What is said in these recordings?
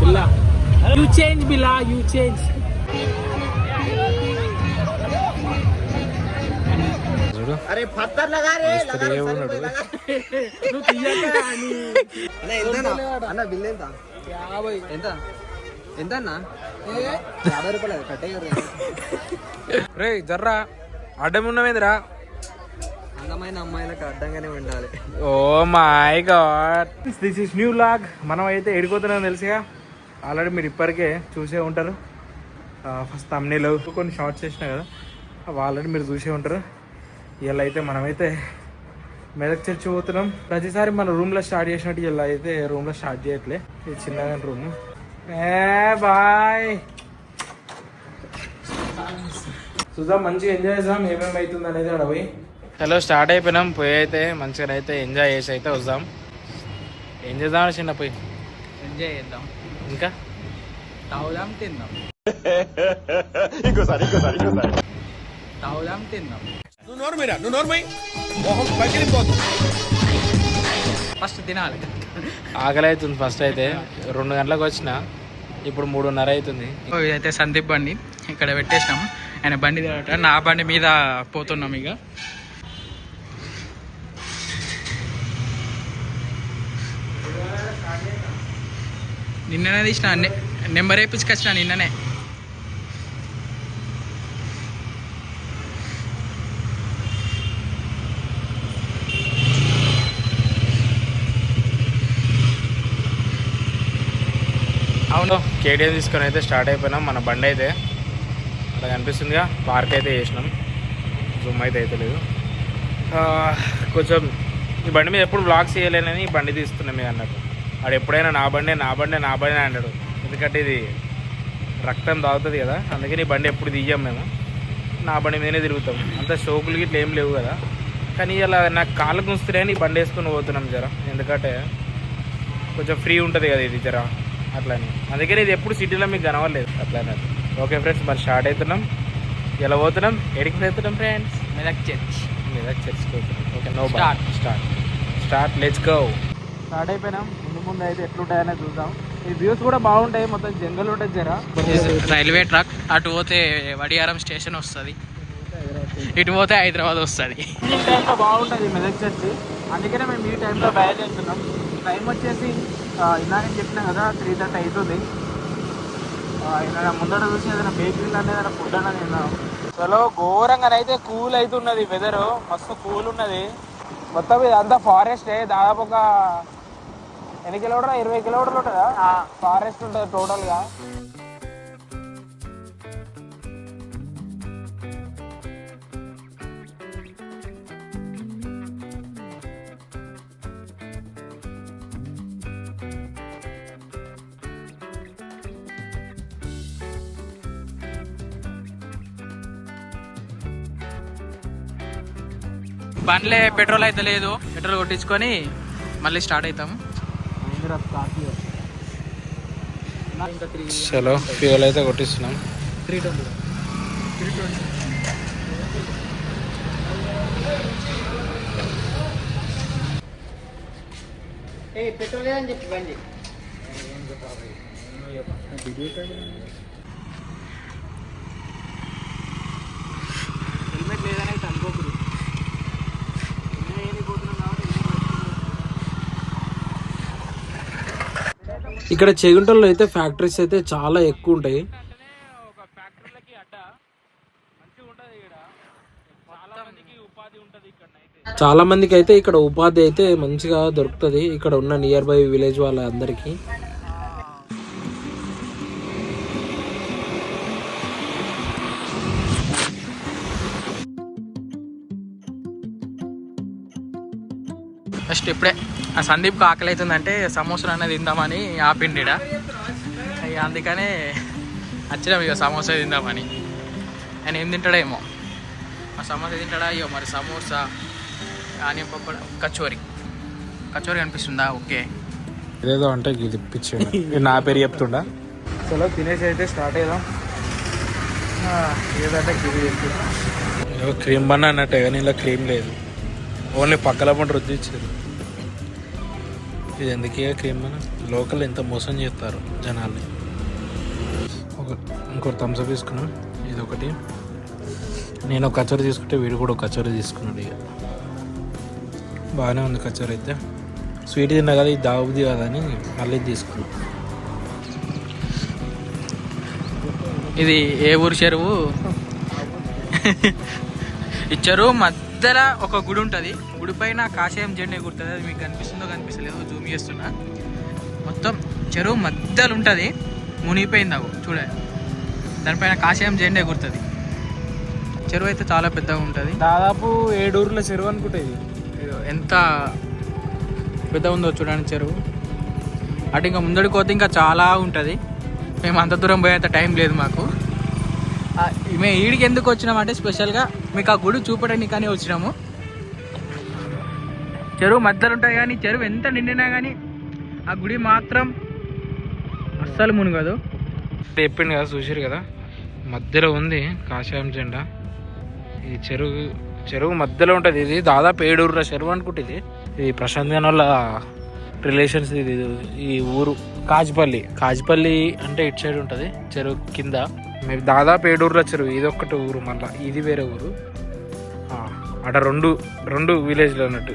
Billa you change Billa you change. అరే పత్తర్ లగా రే నువ్వు తీయక అని. అన్న బిల్ ఎంత? 50. ఎంత ఎంత అన్న? 50 రూపాయలు కట్టే కదా. రే జర్రా అడ్డం ఉన్నవేందిరా? అందమైన అమ్మాయిలకు అడ్డంగానే ఉండాలి. Oh my God, this is new vlog. మనం అయితే ఎడిపోతున్నాం తెలుసుగా, ఆల్రెడీ మీరు ఇప్పటికే చూసే ఉంటారు. ఫస్ట్ తమ్నేల్ కొన్ని షార్ట్స్ చేసినా కదా, అవి ఆల్రెడీ మీరు చూసే ఉంటారు. ఇలా అయితే మనమైతే మెదక్ చర్చి పోతున్నాం. ప్రతిసారి మన రూమ్లో స్టార్ట్ చేసినట్టు ఇలా అయితే రూమ్లో స్టార్ట్ చేయట్లే, ఇది చిన్నగా రూమ్. బాయ్ చూద్దాం, మంచిగా ఎంజాయ్ చేద్దాం. ఏమేమి అవుతుంది అనేది అక్కడ పోయి. హలో స్టార్ట్ అయిపోయినాం, పోయి అయితే మంచిగా అయితే ఎంజాయ్ చేసి అయితే వద్దాం. ఏం చేద్దాం చిన్న పోయి ఎంజాయ్ చేద్దాం, ఇంకా తాగుదాం తిందాం. తాగుదాం తిందాం. ఫస్ట్ తినాలి. ఆకలి అవుతుంది. ఫస్ట్ అయితే 2 గంటలకు వచ్చిన, ఇప్పుడు 3:30 అవుతుంది. ఇదైతే సందీప్ బండి ఇక్కడ పెట్టేసినాం. ఆయన బండి నా బండి మీద పోతున్నాం. ఇక నిన్ననే తీసిన నెంబర్ వేయించుకొచ్చిన నిన్ననే. అవును, కేటీఎం తీసుకొని అయితే స్టార్ట్ అయిపోయినాం. మన బండి అయితే అలా కనిపిస్తుందిగా, పార్క్ అయితే చేసినాం. జూమ్ అయితే లేదు. కొంచెం ఈ బండి మీద ఎప్పుడు బ్లాగ్స్ చేయలేనని ఈ బండి తీస్తున్నాం మీద అన్నట్టు. వాడు ఎప్పుడైనా నా బండి అన్నాడు. ఎందుకంటే ఇది రక్తం తాగుతుంది కదా, అందుకని ఈ బండి ఎప్పుడు తీయం మేము. నా బండి మీదనే తిరుగుతాం. అంత షోకులు గిట్ల ఏం లేవు కదా. కానీ ఇలా నాకు కాళ్ళు గుంచుతున్నాయని ఈ బండి వేసుకొని పోతున్నాం జర, ఎందుకంటే కొంచెం ఫ్రీ ఉంటుంది కదా ఇది జర అట్లని. అందుకని ఇది ఎప్పుడు సిటీలో మీకు కనవలేదు అట్లా అన్నట్టు. ఓకే ఫ్రెండ్స్, మరి స్టార్ట్ అవుతున్నాం. ఇలా పోతున్నాం. ఎడికి పోతున్నాం ఫ్రెండ్స్? మెదక్ చర్చ్ పోతున్నాం. Okay, no start let's go. Start అయిపోయినాం. ముందు అయితే ఎట్లుంటాయనే చూద్దాం. ఈ వ్యూస్ కూడా బాగుంటాయి, మొత్తం జంగల్ ఉంటుంది జర. రైల్వే ట్రాక్ అటు పోతే వడియారం స్టేషన్ వస్తుంది, ఇటు పోతే హైదరాబాద్ వస్తుంది. ఈ టైంలో బాగుంటుంది మెదక్ చర్చి, అందుకనే మేము ఈ టైంలో బయలుదేరుతున్నాం. టైం వచ్చేసి ఇందాక చెప్పినా కదా 3:30 అవుతుంది. ఏదైనా ముందర చూసి ఏదైనా బేకరీలు అనేది ఏదైనా ఫుడ్ అనేది తిన్నాం. చలో ఘోరంగానైతే కూల్ అవుతున్నది, వెదరు మస్తు కూల్ ఉన్నది. మొత్తం ఇది అంతా ఫారెస్టే. దాదాపు ఒక ఎన్ని కిలోమీటర్ 20 కిలోమీటర్లు ఉంటుందా ఫారెస్ట్ ఉంటుంది టోటల్గా. బండ్లే పెట్రోల్ అయితే లేదు, పెట్రోల్ కొట్టించుకొని మళ్ళీ స్టార్ట్ అవుతాము. చలో ఫ్యూల్ అయితే కొట్టిస్తున్నాం. 320 పెట్రోల్ లేదని చెప్పి బండి హెల్మెట్ లేదని అయితే అనుకోకూడదు. ఇక్కడ చేగుంటల్లో అయితే ఫ్యాక్టరీస్ అయితే చాలా ఎక్కువ ఉంటాయి. చాలా మందికి అయితే ఇక్కడ ఉపాధి అయితే మంచిగా దొరుకుతుంది ఇక్కడ ఉన్న నియర్ బై విలేజ్ వాళ్ళందరికీ. ఫస్ట్ ఇప్పుడే ఆ సందీప్కి ఆకలి అవుతుందంటే సమోసాలు అనేది తిందామని ఆపిండిడ. ఇక అందుకనే వచ్చినాం ఇక సమోసా తిందామని. ఆయన ఏం తింటాడేమో, ఆ సమోసా తింటాడా? అయ్యో మరి సమోసా ఆనియన్ పకోడా కచోరీ కనిపిస్తుందా? ఓకే, ఏదేదో అంటే ఇది ఇప్పించండి, నా పేరు చెప్తుండా. చలో తినేసి అయితే స్టార్ట్ అయ్యాం. ఏదంటే ఇది క్రీమ్ బన్నా అన్నట్టే కానీ ఇలా క్రీమ్ లేదు, ఓన్లీ పక్కల పంట రుద్ది ఇచ్చారు. ఇది ఎందుకే క్రీమ్ లోకల్ ఎంత మోసం చేస్తారు జనాల్ని. ఇంకోటి థమ్స్అప్ తీసుకున్నాం, ఇది ఒకటి. నేను ఒక కచోరీ తీసుకుంటే వీడు కూడా ఒక కచోరీ తీసుకున్నాడు. ఇక బాగానే ఉంది కచోరీ అయితే. స్వీట్ తిన్నా కదా, ఇది దావుది కాదని మళ్ళీ తీసుకున్నాం. ఇది ఏ ఊరు చెరువు? ఈ చెరువు మధ్యలో ఒక గుడి ఉంటుంది. గుడి పైన కాషాయం జెండా ఎగురుతుంది. అది మీకు కనిపిస్తుందో కనిపిస్తలేదో జూమ్ చేస్తున్నా. మొత్తం చెరువు మధ్యలో ఉంటుంది, మునిగిపోయింది అవు చూడండి. దానిపైన కాషాయం జెండా ఎగురుతుంది. చెరువు అయితే చాలా పెద్దగా ఉంటుంది. దాదాపు 7 ఊర్ల చెరువు అనుకుంటా ఇది. ఎంత పెద్ద ఉందో చూడండి చెరువు. అటు ఇంకా ముందడికి పోతే ఇంకా చాలా ఉంటుంది. మేము అంత దూరం పోయేంత టైం లేదు మాకు. మేము ఈడికి ఎందుకు వచ్చినామంటే స్పెషల్గా మీకు ఆ గుడి చూపడానికి కానీ వచ్చినాము. చెరువు మధ్యలో ఉంటుంది కానీ చెరువు ఎంత నిండినా కానీ ఆ గుడి మాత్రం అస్సలు మునగదు. చెప్పిండు కదా, చూసారు కదా, మధ్యలో ఉంది కాషాయం జెండా. ఈ చెరువు మధ్యలో ఉంటుంది. ఇది దాదాపు 7 ఊర్ల చెరువు అనుకుంటుంది. ఇది ప్రశాంత్ గాని వాళ్ళ రిలేషన్స్. ఇది ఈ ఊరు కాజిపల్లి అంటే ఇటు సైడ్ ఉంటుంది చెరువు కింద. మేము దాదాపు 7 ఊర్ల చెరువు. ఇది ఒక్కటి ఊరు, మళ్ళీ ఇది వేరే ఊరు. అక్కడ రెండు విలేజ్లు అన్నట్టు.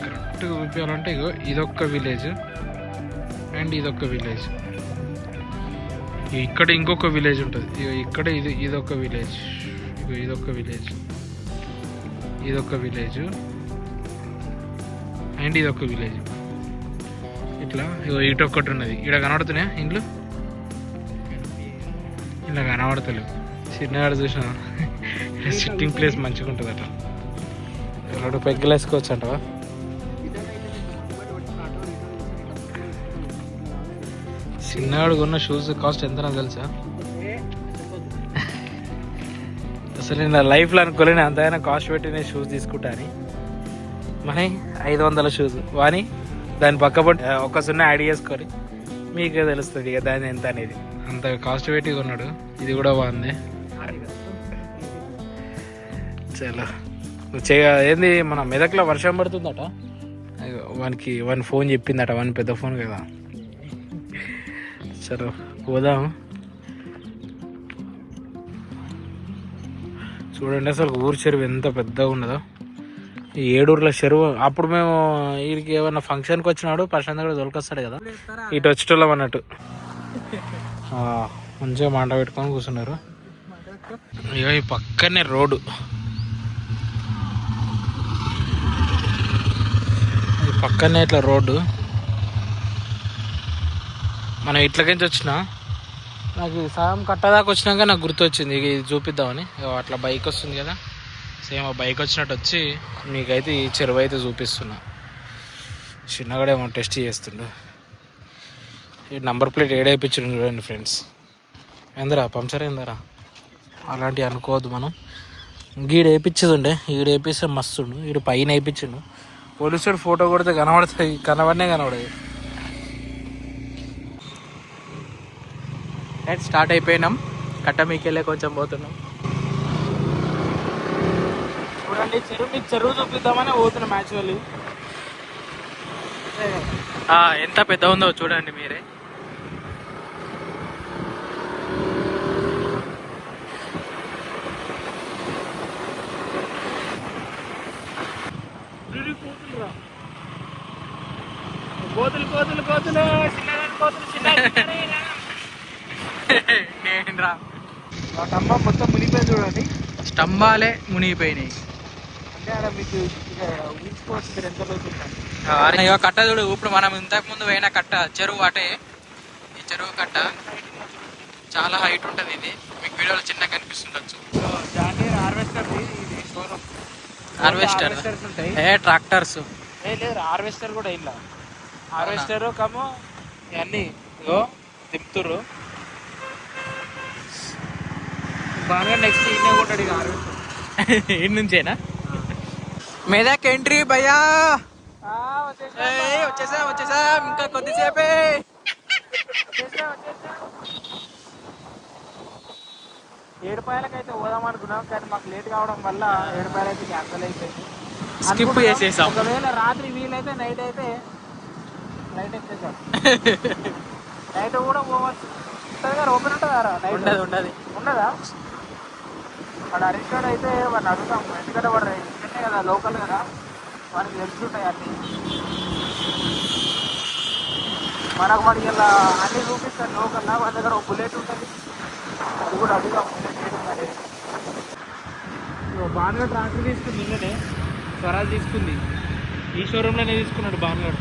కరెక్ట్గా చూపించాలంటే ఇగో ఇదొక్క విలేజ్ అండ్ ఇదొక్క విలేజ్. ఇక్కడ ఇంకొక విలేజ్ ఉంటుంది. ఇక్కడ ఇదొక విలేజ్, ఇదొక విలేజ్, ఇదొక విలేజ్ అండ్ ఇదొక విలేజ్. ఇట్లా ఇటు ఒక్కటి ఉన్నది. ఇక్కడ కనబడుతున్నాయా ఇంట్లో? ఇలా కనబడతలేవు. చిన్నగాడు చూసిన సిట్టింగ్ ప్లేస్ మంచిగా ఉంటుంది అట్లా. 2 పెగ్గలు వేసుకోవచ్చు అంటవా? చిన్నగాడు కొన్న షూస్ కాస్ట్ ఎంత నాకు తెలుసా? అసలు నేను నా లైఫ్లో అనుకోలేను అంతైనా కాస్ట్ పెట్టి నేను షూస్ తీసుకుంటా అని. మరి 500 షూస్ వాని దాని పక్క పట్టి ఒక 0 యాడ్ చేసుకొని మీకే తెలుస్తుంది ఇక దాని ఎంత అనేది. అంత కాస్ట్ పెట్టి కొన్నాడు. ఇది కూడా బాగుంది. చాలా ఏంది మన మెదక్లో వర్షం పడుతుందట. వాని ఫోన్ చెప్పిందట. వాని పెద్ద ఫోన్ కదా. సరే పోదాం. చూడండి అసలు ఊరు చెరువు ఎంత పెద్దగా ఉన్నదో. ఈ 7 ఊర్ల చెరువు. అప్పుడు మేము వీడికి ఏమన్నా ఫంక్షన్కి వచ్చినాడు ప్రశాంత్ కూడా దొరికొస్తాడు కదా, ఇటు వచ్చేటోళ్ళం అన్నట్టు. మంచిగా మంట పెట్టుకొని కూర్చున్నారు. ఇక ఈ పక్కనే రోడ్డు. ఈ పక్కనే ఇట్లా రోడ్డు. మనం ఇట్లకించి వచ్చిన నాకు సగం కట్టదాకా వచ్చినాక నాకు గుర్తొచ్చింది ఇది చూపిద్దామని. అట్లా బైక్ వస్తుంది కదా, సేమ్ ఆ బైక్ వచ్చినట్టు వచ్చి మీకైతే ఈ చెరువు అయితే చూపిస్తున్నా. చిన్నగాడేమో టెస్ట్ చేస్తుండు. ఈ నంబర్ ప్లేట్ ఏడైపించండు చూడండి ఫ్రెండ్స్. ఏందరా పంక్చర్ అయిందరా? అలాంటివి అనుకోవద్దు మనం. గీడు వేయించదుండే, ఈడు వేపిస్తే మస్తుండు. ఈడు పైన వేయించిండు. పోలీసుడు ఫోటో కొడితే కనబడుతుంది, కనబడదు. స్టార్ట్ అయిపోయినాం. కట్ట మీకెళ్ళే కొంచెం పోతున్నాం. చూడండి చెరువు చూపిద్దామని పోతున్నాం. యాక్చువల్లీ ఎంత పెద్ద ఉందో చూడండి మీరే. కోతులు నేను రా. స్తంభం మొత్తం మునిగిపోయి చూడండి. స్తంభాలే మునిగిపోయినాయి. అంటే అక్కడ మీకు ఊహించుకోవచ్చు మీరు ఎంత లోతుంటారు. కట్ట చూడు. ఇప్పుడు మనం ఇంతకు ముందు పోయిన కట్ట చెరువు అటే. ఈ చెరువు కట్ట చాలా హైట్ ఉంటుంది. ఇది మీకు వీడియోలో చిన్న కనిపిస్తుండొచ్చు. హార్వెస్టర్ ట్రాక్టర్స్ లేదు, హార్వెస్టర్ కూడా ఇలా హార్వెస్టర్ కమో ఇవన్నీ దింపుతుర్రు బాగా. నెక్స్ట్ ఇన్నే కొట్టాడు ఇక హార్వెస్టర్. ఇటు నుంచేనా మెదక్ ఎంట్రీ భయ్యా? వచ్చేసా ఇంకా కొద్దిసేపే. ఏడుపాయలకైతే పోదాం అనుకున్నాం కానీ మాకు లేట్ కావడం వల్ల ఏడుపాయలు అయితే క్యాన్సల్ అయిపోయింది. స్కిప్ చేసేసాం. ఒకవేళ రాత్రి వీలైతే నైట్ అయితే ఫ్లైట్ ఎక్కేసాం. నైట్ కూడా పోవచ్చు. ఓపెన్ ఉంటుందా? ఉండదు ఉండదు. ఉండదా? వాడు అరిస్టాడ్ అయితే వాడిని అడుగుతాం, ఎందుకంటే వాడు ఇక్కడనే కదా, లోకల్ కదా, వాడికి తెలుస్తుంటాయి అన్నీ. మనకు వాడికి ఇలా అన్నీ చూపిస్తాడు లోకల్లా. వాడి దగ్గర ఒక బుల్లెట్ ఉంటుంది, అది కూడా అడుగుతాం బుల్లెట్. బాగా ట్రాక్టర్ తీసుకుంది నిన్ననే, స్వరాజ్ తీసుకుంది. ఈ షోరూంలోనే తీసుకున్నాడు బాగా.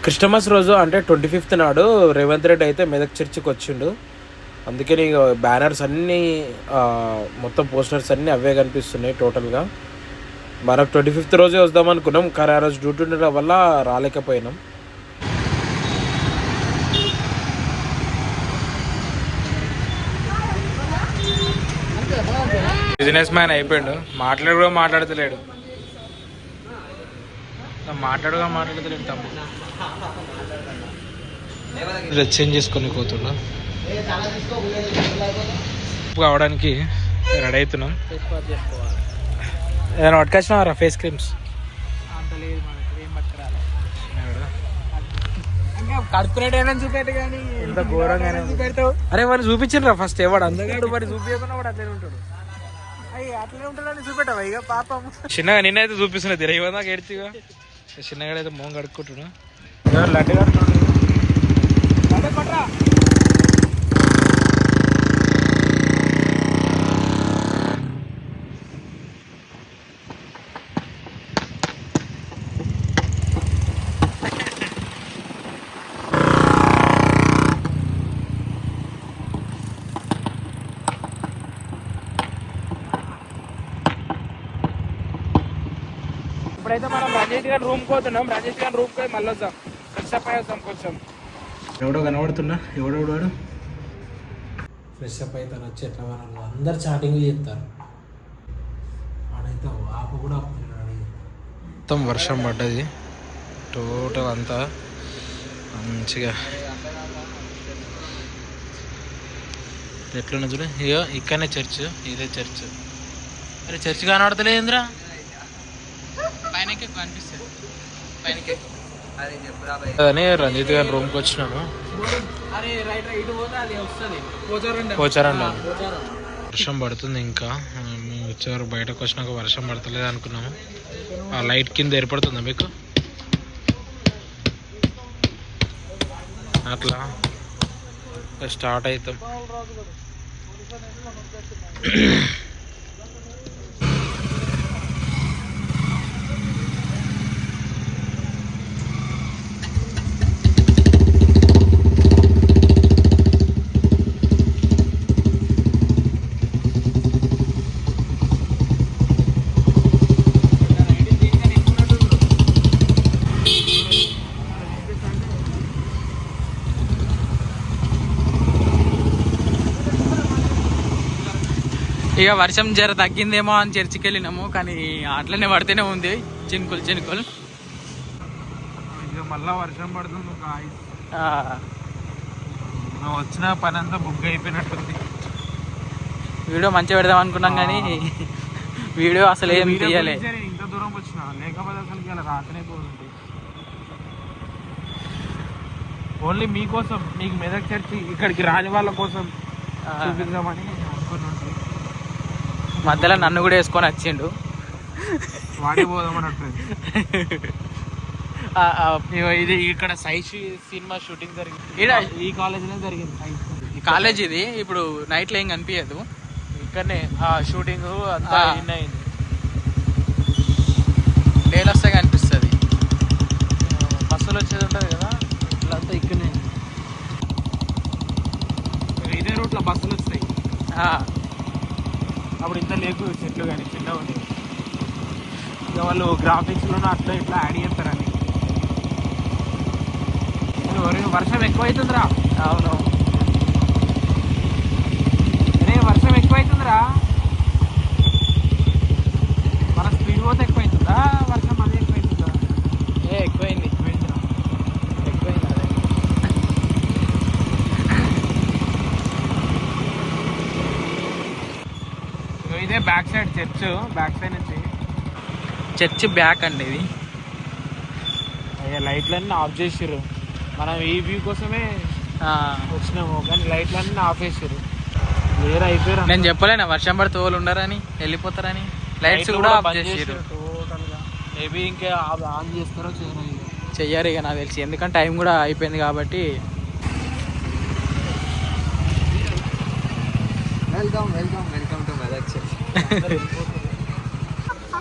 క్రిస్టమస్ రోజు అంటే 25th నాడు రేవంత్ రెడ్డి అయితే మెదక్ చర్చికి వచ్చిండు. అందుకని బ్యానర్స్ అన్నీ మొత్తం పోస్టర్స్ అన్నీ అవే కనిపిస్తున్నాయి టోటల్గా. మనకు 25th రోజే వద్దాం అనుకున్నాం, కానీ ఆ రోజు డ్యూటీ ఉండడం వల్ల రాలేకపోయినాం. బిజినెస్ మ్యాన్ అయిపోయాడు, మాట్లాడతలేడు తమ్ముడు. చేంజ్ చేసుకొని పోతున్నా కావడానికి రెడీ అవుతున్నాం. ఏదైనా పట్టుకొచ్చినారా ఫేస్ క్రీమ్స్? ఎంత ఘోరంగానే చూపెడతావు. అరే వాడు చూపించిండ్రా ఫస్ట్, ఎవడు అందగాడు మరి చూపించకుండా వాడు అట్లనే ఉంటాడు. అట్లనే ఉంటాడని చూపెట్టావా ఇక పాపం. చిన్నగా నిన్నైతే చూపిస్తున్నా తిరగ దాకా ఎడిచిగా. చిన్నగా అయితే మోహం కడుక్కుంటున్నా. లడ్డు కడుతున్నాడు. ఇప్పుడైతే మనం రాజేష్ గారి రూమ్కి పోతున్నాం. రాజేష్ గారి రూమ్కి పోయి మళ్ళీ వద్దాం, ఫ్రెష్ అప్ అయ్యి వద్దాం కొంచెం. ఎవడో కనబడుతున్నా, ఎవడెవడాడు ఫ్రెష్ అప్ అవుతాను వచ్చి ఎట్లా వాళ్ళు అందరు చాటింగ్ చేస్తారు. ఆడైతే ఆపు కూడా మొత్తం వర్షం పడ్డది టోటల్ అంతా మంచిగా. ఎట్లున్నా చూడు, ఇగో ఇక్కడనే చర్చ్, ఇదే చర్చ్. అరే చర్చ్ కనబడతలేదురా, పైనకి కనిపిస్తుంది. పైనకి అదే రంజిత్ గారి రూమ్కి వచ్చినాము. పోచారండి. వర్షం పడుతుంది ఇంకా. మేము వచ్చేవారు బయటకు వచ్చినాక వర్షం పడతలేదు అనుకున్నాము. ఆ లైట్ కింద ఏర్పడుతుందా మీకు? అట్లా స్టార్ట్ అవుతాం. ఇక వర్షం జర తగ్గిందేమో అని చర్చికి వెళ్ళినాము, కానీ అట్లనే పడితేనే ఉంది చినుకులు చినుకులు. ఇక మళ్ళా వర్షం పడుతుంది. వచ్చిన పని అంతా బుక్ అయిపోయినట్టుంది. వీడియో మంచిగా పెడదాం అనుకున్నాం కానీ వీడియో అసలు ఏం తీయలే. ఇంత దూరం వచ్చిన లేకపోతే అసలు ఇలా రాకనే పోతుంది. ఓన్లీ మీకోసం, మీకు మెదక్ చర్చి ఇక్కడికి రాని వాళ్ళ కోసం చూపిద్దామని అనుకుని ఉంటుంది. మధ్యలో నన్ను కూడా వేసుకొని వచ్చిండు. వాడిపోదామన్నట్టు. ఇది ఇక్కడ సినిమా షూటింగ్ జరిగింది. ఈ కాలేజీలో జరిగింది. కాలేజ్ ఇది ఇప్పుడు నైట్లో ఏం కనిపించదు, ఇక్కడనే షూటింగ్ అంతా ఇన్ అయింది. డేలు వస్తే కనిపిస్తుంది. బస్సులు వచ్చేది ఉంటుంది కదా, ఇట్లంతా ఇక్కడనే. ఇదే రూట్లో బస్సులు వస్తాయి. అప్పుడు ఇంత లేకు చెట్లు కానీ చిన్నగా ఉండేవి. ఇక వాళ్ళు గ్రాఫిక్స్లోనూ అట్లా ఇట్లా యాడ్ చేస్తారని. వర్షం ఎక్కువ అవుతుందిరా. అవును, అరే వర్షం ఎక్కువ అవుతుందిరా. మన స్పీడ్ పోతే ఎక్కువ అవుతుందా, వర్షం అదే ఎక్కువ అవుతుందా? ఎక్కువైంది. ఎక్కువైంది అదే. ఇదే back side church, back side నుంచి చర్చ్ బ్యాక్ అండి ఇది. లైట్లన్నీ ఆఫ్ చేసిర్రు. మనం ఈ వ్యూ కోసమే వచ్చినాము, కానీ లైట్లన్నీ ఆఫ్ చేసిర్రు. క్లియర్ అయిపోయారు. నేను చెప్పలేనా వర్షం పడితే తోలు ఉండరని, వెళ్ళిపోతారని. లైట్స్ కూడా ఆఫ్ చేసిర్రు టోటల్గా. మేబీ ఇంకా ఆన్ చేస్తారో చెయ్యారు ఇక నాకు తెలిసి, ఎందుకంటే టైం కూడా అయిపోయింది కాబట్టి. Welcome welcome welcome to Medak.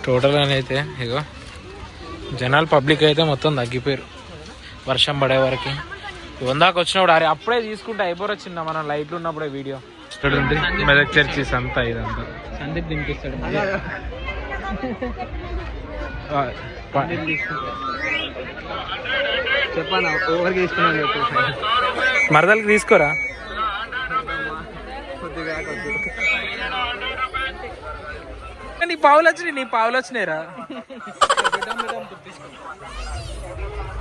టోటల్గా అయితే ఇగో జనాలు పబ్లిక్ అయితే మొత్తం తగ్గిపోయారు వర్షం పడే వరకు. వందాక వచ్చినప్పుడు అరే అప్పుడే తీసుకుంటే అయిపోరు వచ్చిందా మనం లైట్లు ఉన్నప్పుడే వీడియో. ఇక్కడ ఉంది మెదక్ చర్చి అంతా ఇదంతా. సందీప్ దింపిస్తాడు. చెప్పాను ఓవర్కి తీసుకున్నాను చెప్పు. మరదలకి తీసుకోరా. కొద్దిగా నీ పావులు వచ్చినాయిరా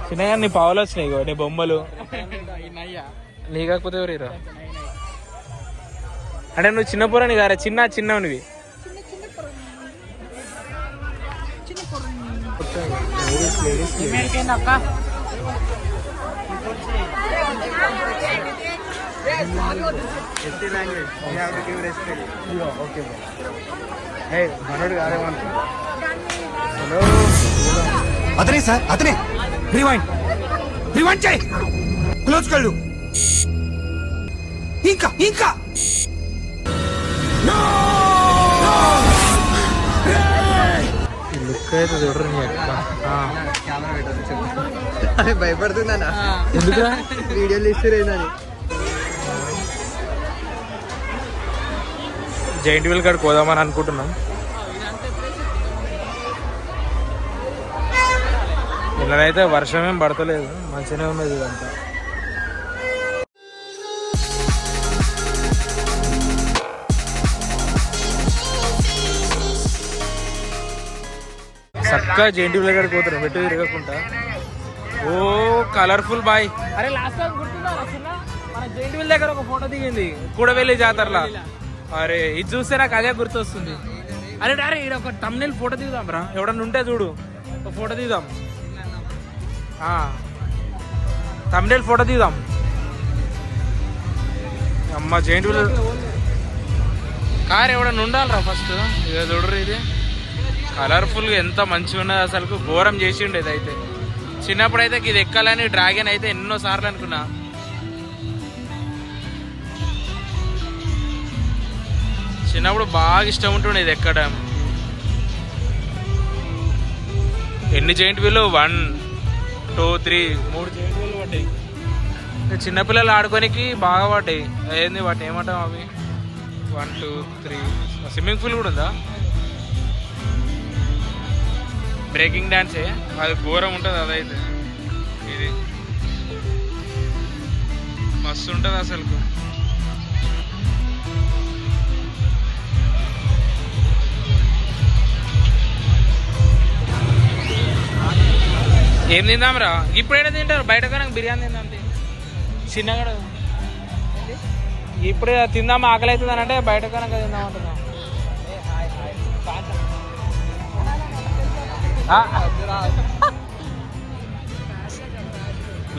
చిన్నగా. నీ పావులు వచ్చినాయి నీ బొమ్మలు. నీ కాకపోతే ఎవరిరా అంటే నువ్వు చిన్న పొరని కారా, చిన్నవి. అతనే సార్, అతనే. రివైండ్ చేయి. క్లోజ్ కళ్ళు. ఇంకా లుక్ అయితే చూడరు నీ ఎట్లా. కెమెరా పెట్టదు. అదే భయపడుతుందన్నా ఎందుకురా వీడియోలు ఇస్తురేందని. జైంట్ వీల్ కాడికి పోదామని అనుకుంటున్నాం. ఇలానైతే వర్షం ఏం పడతలేదు, మంచిగానే ఉన్నది ఇదంతా. చక్కగా జైంట్ వీల్ కాడికి పోతున్నాం ఎటు తిరగకుండా. ఓ కలర్ఫుల్ బాయ్. అరే లాస్ట్ టైం గుర్తుందా మన జైంట్ వీల్ దగ్గర ఒక ఫోటో దిగింది కూడవెల్లి జాతరలా. అరే ఇది చూస్తే నాకు అదే గుర్తొస్తుంది. అరే ఇక్కడ ఒక తమ్నెల్ ఫోటో దిగుదాం రా, ఎవడన్నా ఉంటే చూడు ఒక ఫోటో దిగుదాం. తమ్నెల్ ఫోటో దిగుదాం. అమ్మ జైంట్ వీల్ కార్ ఎవడన్నా ఉండాలిరా ఫస్ట్. ఇక చూడరు ఇది కలర్ఫుల్గా ఎంత మంచిగా ఉన్నది అసలు. ఘోరం చేసి ఉండేది అయితే. చిన్నప్పుడు అయితే ఇది ఎక్కాలని డ్రాగన్ అయితే ఎన్నో సార్లు అనుకున్నా. చిన్నప్పుడు బాగా ఇష్టం ఉంటుండే ఇది ఎక్కడం. ఎన్ని జైంట్ వీలు 1 2 3 జైంట్ వీలు పడ్డాయి. చిన్నపిల్లలు ఆడుకోనికి బాగా పడ్డాయి. ఏంది వాటిని ఏమంటాం అవి 1 2 3. స్విమ్మింగ్ పూల్ కూడా ఉందా. బ్రేకింగ్ డాన్సే అది ఘోరం ఉంటుంది. అదైతే ఇది మస్తు ఉంటుంది అసలు. ఏం తిందాంరా ఇప్పుడైనా తింటారు బయట కనుక బిర్యానీ తిందాంటే చిన్నగా. ఇప్పుడే తిందాం ఆకలి అవుతుంది అని అంటే బయట కనుక తిందామంటున్నా.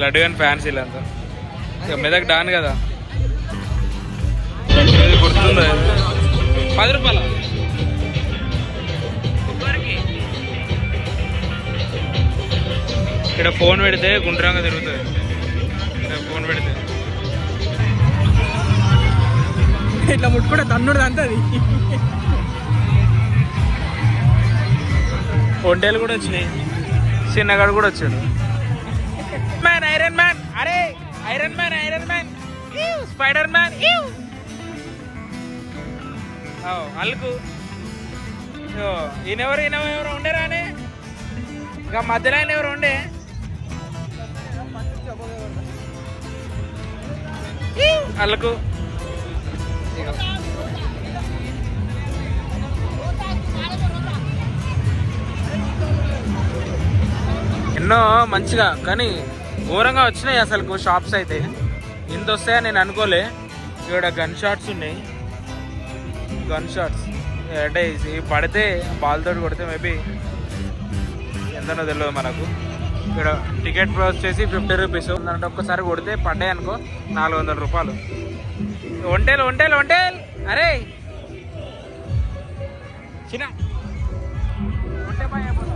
లడ్డు కానీ ఫ్యాన్స్ వీళ్ళంతా. ఇక మెదక్ డాన్ కదా గుర్తుందా. 10 రూపాయల ఇక్కడ ఫోన్ పెడితే గుండ్రంగా తిరుగుతుంది. ఫోన్ పెడితే ఇట్లా ముట్టుకుంటే తన్నుడు అంతది. ఒంటేలు కూడా వచ్చినాయి, చిన్నగాడు కూడా వచ్చాడు. Iron man. అరే ఐరన్ మ్యాన్ స్పైడర్ మ్యాన్ అల్లుకు. ఈయనెవరు ఉండేరానే. ఇంకా మధ్యలో ఆయన ఎవరు ఉండే. అల్లకు ఎన్నో మంచిగా కానీ ఘోరంగా వచ్చినాయి అసలు షాప్స్ అయితే. ఇంత వస్తాయని నేను అనుకోలే. ఇక్కడ గన్ షాట్స్ ఉన్నాయి. గన్ షాట్స్ అంటే ఇవి పడితే బాల్తో కొడితే మేబీ ఎంతనో తెలియదు మనకు. ఇక్కడ టికెట్ వచ్చేసి 50 రూపీస్. అంటే ఒక్కసారి కొడితే పడ్డాయి అనుకో 400 రూపాయలు. ఒంటేలు ఒంటేలు ఒంటేలు అరే చిన్న ఒంటే పై అయిపోతా.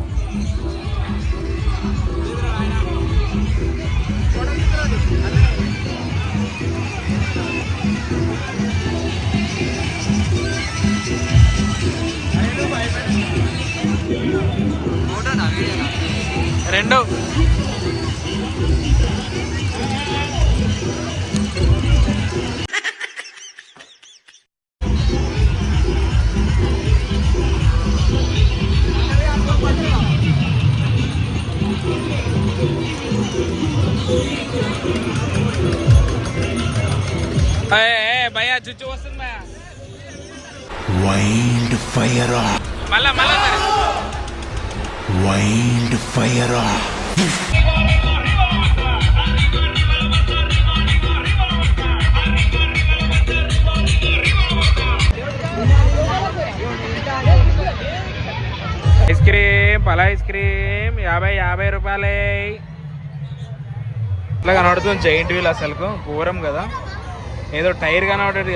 రెండు భయ్యా చుచ్చు వస్తుంది భయ్యా. వైల్డ్ ఫైర్ మళ్ళా మళ్ళా సరే. వైల్డ్ ఫైర్ ఐస్ క్రీమ్ పలా ఐస్ క్రీమ్ 50 రూపాయలే. ఇట్లా కనబడుతుంది జైంట్ వీల్. అసలుకు ఘోరం కదా, ఏదో టైర్ కనబడుతుంది.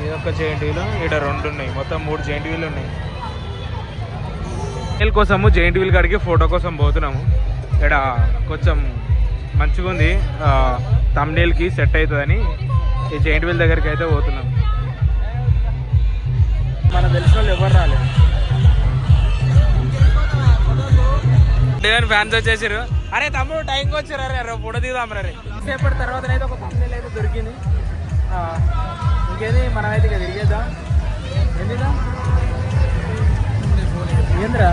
ఇదొక జైంట్ వీల్, ఇక్కడ 2 ఉన్నాయి, మొత్తం 3 జైంట్ వీల్ ఉన్నాయి. వీల్ కోసము జైంట్ వీల్ కాడికి ఫోటో కోసం పోతున్నాము. ఇక్కడ కొంచెం మంచిగా ఉంది, థంబ్నెయిల్కి సెట్ అవుతుందని ఈ జైంట్ వీల్ దగ్గరికి అయితే పోతున్నాం. మన తెలిసిన వాళ్ళు ఎవరు రాలేదు. ఫ్యాన్స్ వచ్చేసారు. అరే తమ్ముడు టైంకి వచ్చారు. అరే ఫోటో దిగుదాం రే. సేపటి తర్వాత అయితే ఒక థంబ్నెయిల్ అయితే దొరికింది. ఇంకేది మనమైతే ఇక తిరిగేద్దాం. ఏంటిదా ఏంద్రా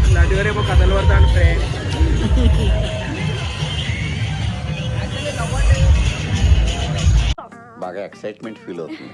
ఇలాంటివి రేపు కథలు పడతాను ఫ్రెండ్. బాగా ఎక్సైట్మెంట్ ఫీల్ అవుతుంది.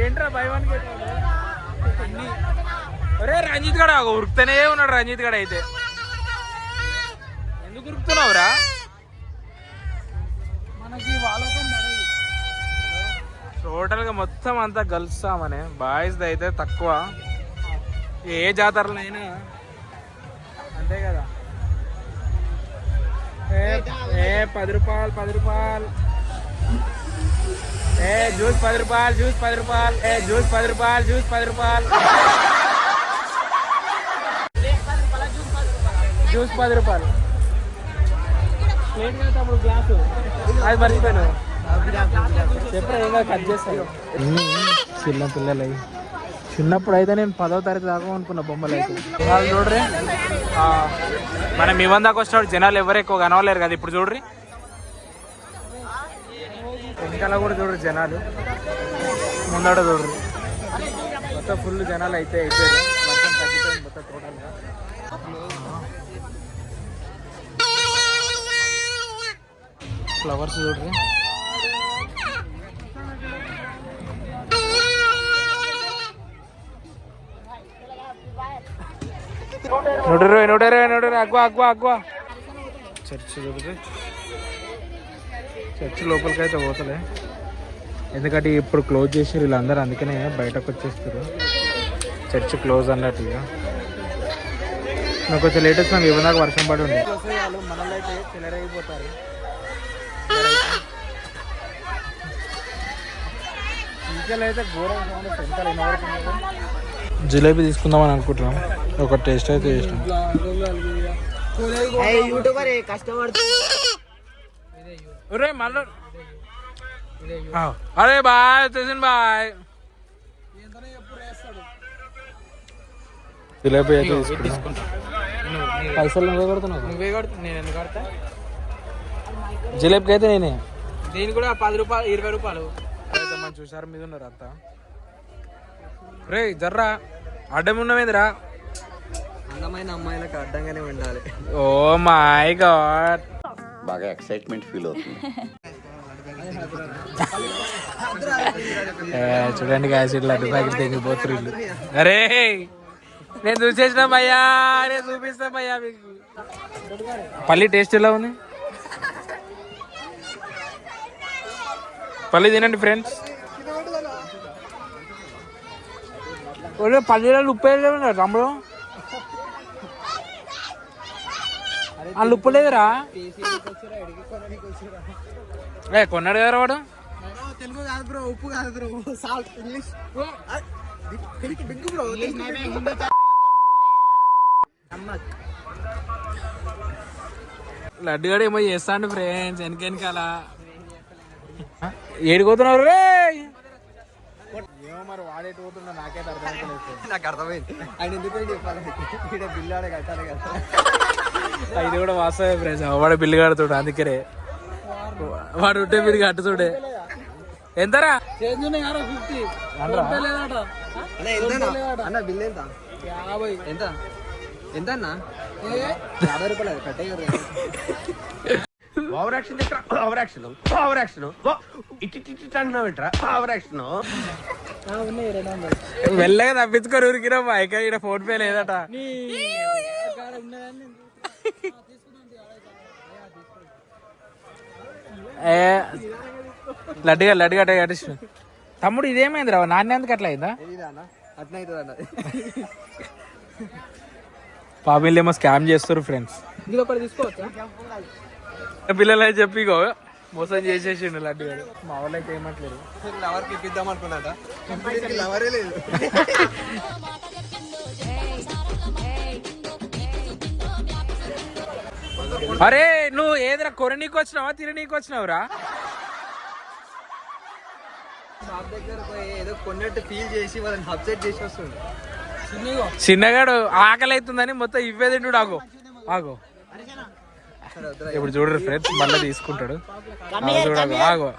ఏంట్రా భయవానికి అరే రంజిత్ గడ ఉరుకుతూనే ఉన్నాడు. రంజిత్ గడ అయితే ఎందుకు ఉరుకుతున్నావురా? మనకి వాళ్ళతో టోటల్గా మొత్తం అంతా గర్ల్స్తామనే, బాయ్స్ది అయితే తక్కువ. ఏ జాతరలైనా అంతే కదా. 10 రూపాయలు 10 రూపాయలు. జ్యూస్ 10 రూపాయలు, జ్యూస్ 10 రూపాయలు, జ్యూస్ 10 రూపాయలు, జ్యూస్ 10 రూపాయలు, జ్యూస్ 10 రూపాయలు. ప్లేట్ తమ్ముడు గ్లాసు అది మర్చిపోయాను. చెప్పరా ఏం కట్ చేస్తాను. చిన్న పిల్లలు చిన్నప్పుడు అయితే నేను 10వ తరగతి దాకా అనుకున్న బొమ్మలు అయితే. వాళ్ళు చూడరే మనం ఇవన్న దాకా వచ్చినప్పుడు జనాలు ఎవరు ఎక్కువ కనవలేరు కదా. ఇప్పుడు చూడ్రి వెనకాల కూడా చూడరు జనాలు, ముందట చూడరు. మొత్తం ఫుల్ జనాలు అయితే అయిపోయారు. వర్షం తగ్గిపోయింది మొత్తం టోటల్గా. ఫ్లవర్స్ చూడరు. 120 అగ్వా. చర్చ్ చూడదు. చర్చ్ లోపలికి అయితే పోతలే, ఎందుకంటే ఇప్పుడు క్లోజ్ చేసి వీళ్ళందరూ, అందుకనే బయటకు వచ్చేస్తారు. చర్చ్ క్లోజ్ అన్నట్టు. ఇక నాకు కొంచెం లేట్ వచ్చినాం. ఇవ్వదాకా వర్షం పడి ఉంది. మనలో అయితే చిల్లరైపోతారు. ఇంకైతే ఘోరంగా జిలేబీ తీసుకుందామని అనుకుంటున్నాం. ఒక టేస్ట్ అయితే చేసినాం. యూట్యూబర్ కష్టపడుతుంది. ఒరే మళ్ళీ అరే బాయ్ తెలిసిన బాయ్ జిలేబీ అయితే తీసుకుంటా పైసలు నువ్వే కొడుతున్నావు. నువ్వే కొడుతు నేను ఎందుకు కొడతా? జిలేబీకి అయితే నేనే దీని కూడా 10 రూపాయలు 20 రూపాయలు. అయితే మనం చూసారు మీద ఉన్నారు అంతా. రే జర్రా అడ్డం ఉన్నవేందిరా? అందమైన అమ్మాయిలకు అడ్డంగానే ఉండాలి. ఓ మై గాడ్ బాగా ఎక్సైట్మెంట్ ఫీల్ అవుతుంది. చూడండి గ్యాస్ ఇట్లా లడ్డు ప్యాకెట్ తెగిపోతున్నారు. అరే నేను చూసేసిన భయ్యా, నేను చూపిస్తా భయ్యా మీకు. పల్లి టేస్ట్ ఎలా ఉంది? పల్లి తినండి ఫ్రెండ్స్. పల్లీలలో ఉప్పు వేయలేదు తమ్ముడు, వాళ్ళు ఉప్పు లేదురా. కొన్నాడు కదా వాడు. తెలుగు కాదు బ్రో, ఉప్పు కాదు bro, salt English bro. Big bro. లడ్డుగాడు ఏమో చేస్తాండు ఫ్రెండ్స్ వెనకాల. ఏడిపోతున్నారు రే? ఏమో మరి వాడేటి పోతున్నా నాకైతే అర్థం. నాకు అర్థమైంది ఆయన ఎందుకు చెప్పాలి. ఇక్కడ బిల్లు ఆడ కట్టాలి కదా. ఇది కూడా వాస్తవే ఫ్రెండ్స్. వాడు బిల్లు కడుతుడు, అందుకనే వాడు ఉంటే మీరు కట్టుతుడే. ఎంతరా అన్న బిల్లు ఎంత? 50. ఎంత ఎంత అన్న? 50 రూపాయలు కట్టే కదా. Over action over action over action ఇటు అంటున్నావు ఏంట్రా? Over action. మెల్లగా తప్పించుకొని ఉరికినా ఇక ఇక్కడ ఫోన్ పే లేదట. లడ్డుగా కట్టించు. తమ్ముడు ఇదేమైంది రా? నాన్న ఎందుకు అట్లా అయిందా? అట్లా అవుతుంది అన్న. పాపిల్ ఏమో స్కామ్ చేస్తారు ఫ్రెండ్స్. ఇది ఒకటి తీసుకోవచ్చా? పిల్లలు అయితే చెప్పి మోసం చేసేసిండు లడ్డు గారు. మా వాళ్ళు అయితే ఏమంటలేరు. లవర్కి ఇప్పిద్దాం అనుకున్నాట, లవరే లేదు. అరే నువ్వు ఏదైనా కొరనీకి వచ్చినావా తిననీకి వచ్చినావురా? షాప్ దగ్గర పోయి ఏదో కొన్నట్టు ఫీల్ చేసి వాళ్ళని అప్సెట్ చేసి వస్తుంది. చిన్నగాడు ఆకలి అవుతుందని మొత్తం ఇవ్వే తింటుడు. ఆగో ఇప్పుడు చూడరు ఫ్రెండ్స్, మళ్ళీ తీసుకుంటాడు. చూడగు ఆగో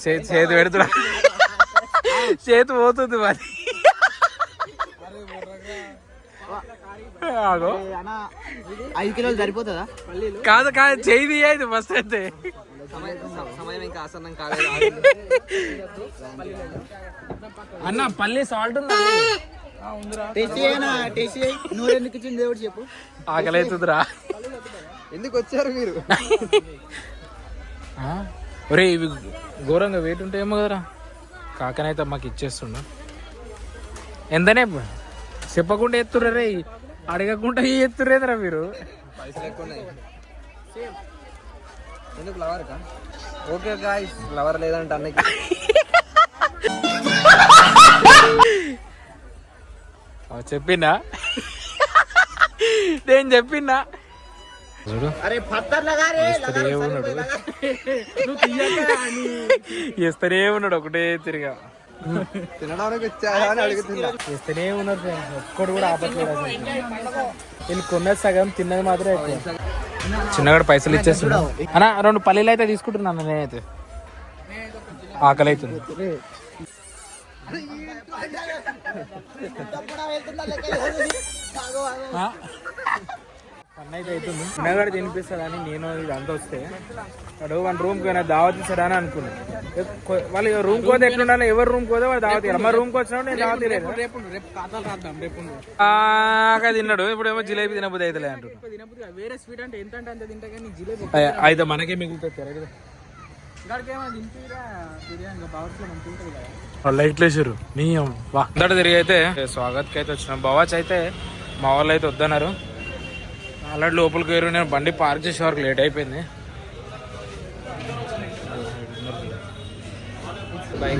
చేతి పెడుతున్నా, చేతి పోతుంది మరి. ఆగో 5 కిలోలు సరిపోతుందా? కాదు చేయి తీయదు ఫస్ట్ అయితే. సమయం ఇంకా ఆసన్నం కాలేదు. అన్న పల్లి సాల్ట్ ఉందా? నూరు ఎందుకు ఇచ్చింది దేవుడు చెప్పు. ఆకలి అవుతుందిరా. ఎందుకు వచ్చారు మీరు? ఒరే ఇవి ఘోరంగా వెయిట్ ఉంటాయేమో కదరా. కాకనైతే మాకు ఇచ్చేస్తుండ. ఎంతనే చెప్పకుండా ఎత్తుర్రా రే, అడగకుండా ఎత్తురేదరా మీరు. పైసలు ఎక్కువ ఉన్నాయి. ఎందుకు లవర్ కా? ఓకే గాయ్స్, లవర్ లేదంట అన్నకి. చెప్పినా నేను చెప్పినా చూడు. ఇస్తనే ఉన్నాడు ఒకటే తిరిగా. తినడానికి వచ్చారా అని అడుగుతున్నా. ఇస్తనే ఉన్నాడు ఫ్రెండ్స్, ఒక్కడు కూడా ఆపట్లేదు అసలు. వీళ్ళు కొన్నది సగం, తిన్నది మాత్రం ఎక్కువ. చిన్నగాడు పైసలు ఇచ్చేస్తున్నా అన్న. 2 పల్లీలు అయితే తీసుకుంటున్నాను నేనైతే. ఆకలి అవుతుంది. పని అయితే అవుతుంది. చిన్నగాడు తినిపిస్తాడు అని నేను ఇదంతా వస్తే వాడు మన రూమ్కి పోయినా దావత్ ఇస్తాడా అని అనుకున్నాను. వాళ్ళు రూమ్ కోతే ఎట్లుండాలి, ఎవరు రూమ్ కోతే వాడు దావత్ ఇవ్వాలి. మా రూమ్కి వచ్చినప్పుడు నేను దావత్ లేదు. తిన్నాడు. ఇప్పుడు ఏమో జిలేబీ తినబుద్ధి అయితే అంటున్నాడు. వేరే స్వీట్ అంటే ఎంత అంటే అంత తింటా కానీ జిలేబీ అయితే మనకే మిగులుతుంది. లైట్లు వేసారు నీ వా. అందరు తిరిగి అయితే స్వాగత్కి అయితే వచ్చినాం. బవాచ్ అయితే మా వాళ్ళు అయితే వద్దన్నారు. ఆల్రెడీ లోపలికి వేరు. నేను బండి పార్క్ చేసే వరకు లేట్ అయిపోయింది.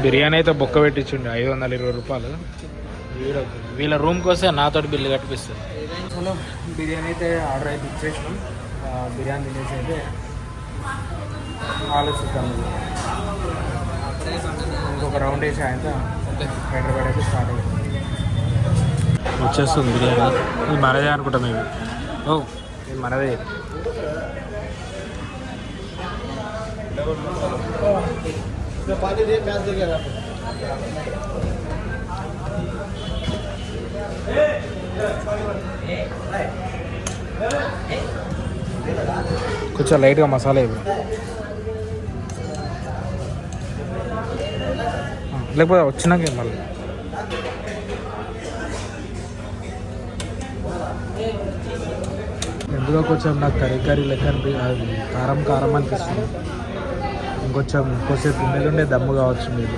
బిర్యానీ అయితే బొక్క పెట్టించుండే 520 రూపాయలు. వీళ్ళ రూమ్కి వస్తే నాతోటి బిల్లు కట్టిపిస్తారు. అసలు బిర్యానీ అయితే ఆర్డర్ అయితే ఇచ్చేసినాం. బిర్యానీ తినేసి అయితే ఆలోచిస్తాను. ఇంకొక రౌండ్ వేసి ఆయన హైదరాబాద్ అయితే స్టార్ట్ అవుతుంది. వచ్చేస్తుంది బిర్యానీ. ఇది మనదే అనుకుంటాం మేము. ఓ ఇది మనదే. కొంచెం లైట్గా మసాలా ఇవ్వు, లేకపోతే వచ్చినాక మళ్ళీ. ఎందుకో కొంచెం నాకు కర్రీ లెక్క అది కారం కారం అనిపిస్తుంది. ఇంకొంచెం ఇంకోసేపు ఉండేది దమ్ము కావచ్చు మీరు.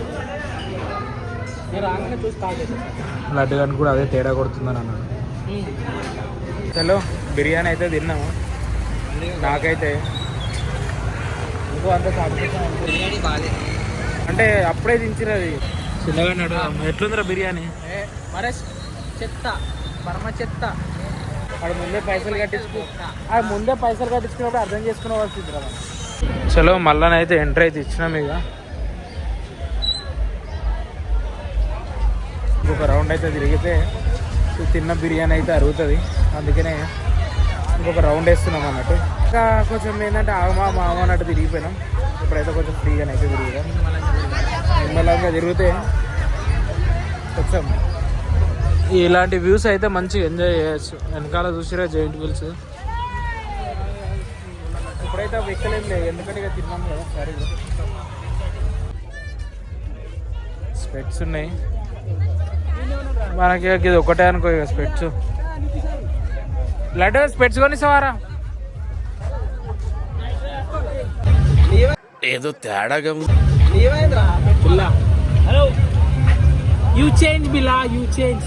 లడ్డు కానీ కూడా అదే తేడా కొడుతుందని అన్నాడు. చలో బిర్యానీ అయితే తిన్నాము. నాకైతే ఇంకో అంత బిర్యానీ బాగాలేదు అంటే అప్పుడే దించినది చిన్నగా అన్నాడు. ఎట్లుందిరా బిర్యానీ? మరే చెత్త, పరమ చెత్త. వాడు ముందే పైసలు కట్టించుకున్నప్పుడు అర్థం చేసుకునేవాల్సింది రా. చలో మళ్ళానైతే ఎంట్రీ అయితే ఇచ్చినాం. ఇక ఇంకొక రౌండ్ అయితే తిరిగితే తిన్న బిర్యానీ అయితే అరుగుతుంది. అందుకనే ఇంకొక రౌండ్ వేస్తున్నాం అన్నట్టు. ఇంకా కొంచెం ఏంటంటే ఆగమా మామ అన్నట్టు తిరిగిపోయినాం. ఇప్పుడైతే కొంచెం ఫ్రీగానే అయితే తిరిగినాం. నిమ్మలంగా తిరిగితే కొంచెం ఇలాంటి వ్యూస్ అయితే మంచిగా ఎంజాయ్ చేయొచ్చు. వెనకాల చూసిరా జైంట్ వీల్స్. ఇప్పుడైతే వెక్కలేం లేదు ఎందుకంటే ఇక తిన్నాం కదా. సరే స్పెట్స్ ఉన్నాయి మనకి. ఇది ఒకటే అనుకో ఇక స్పెట్స్. లడ్డు స్పెట్స్ కొనిస్తావారా? ఏదో తేడాగా హలో యూ చేంజ్ బిలా యూ చేంజ్.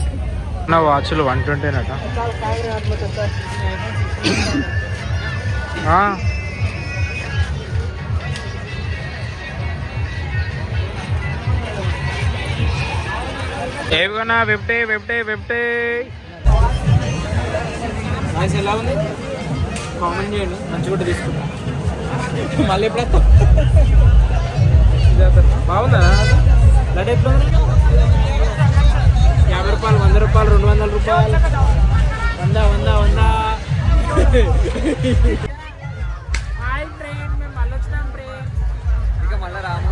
నా వాచ్లు 120 నట. ఏవి కొన్నా? 50 వాయిస్ ఎలా ఉంది కామెంట్ చేయండి. మంచి కూడా తీసుకుంటాం. మళ్ళీ ఎప్పుడు బాగుందా? లడ్డు ఎప్పుడు 50 రూపాయలు, 100 రూపాయలు, 200 రూపాయలు, 100. హాయ్ ఫ్రెండ్, మేము మళ్ళీ వచ్చినాం ఫ్రెండ్. ఇక మళ్ళీ రాము.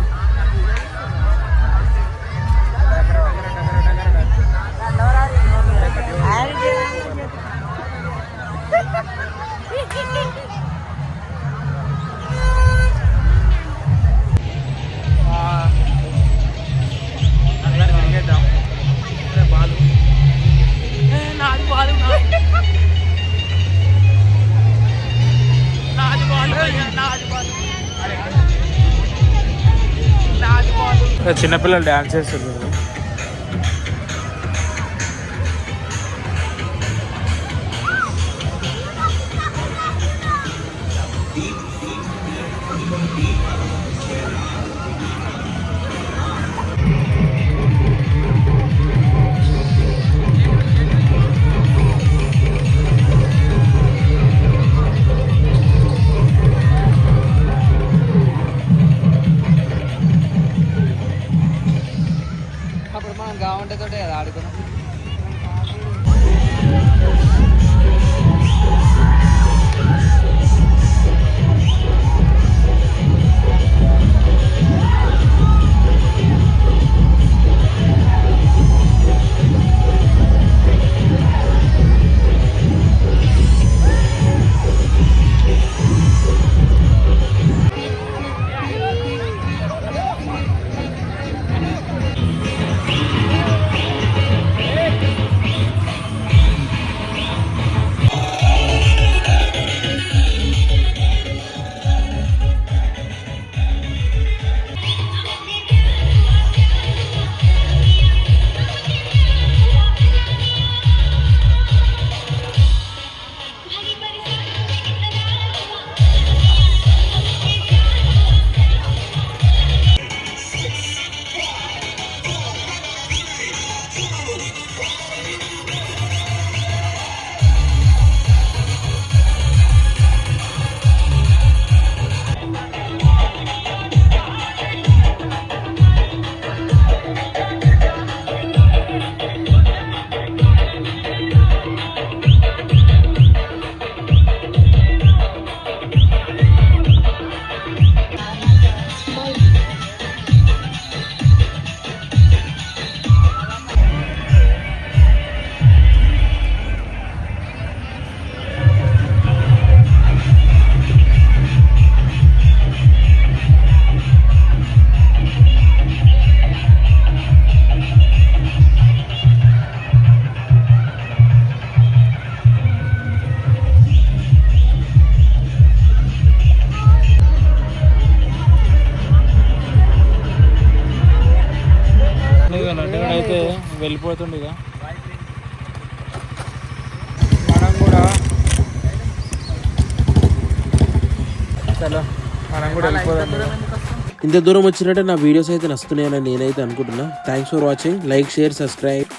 చిన్నపిల్లలు డ్యాన్స్ చేస్తారు. అప్పుడు మనం గావంటే తోటే కదా ఆడుకున్నాం. అయితే వెళ్ళిపోతుండే ఇక మనం కూడా చలో మనం కూడా వెళ్ళిపోదాం. ఇంత దూరం వచ్చినట్టే నా వీడియోస్ అయితే నస్తున్నాయని నేనైతే అనుకుంటున్నా. Thanks for watching. Like, share, subscribe.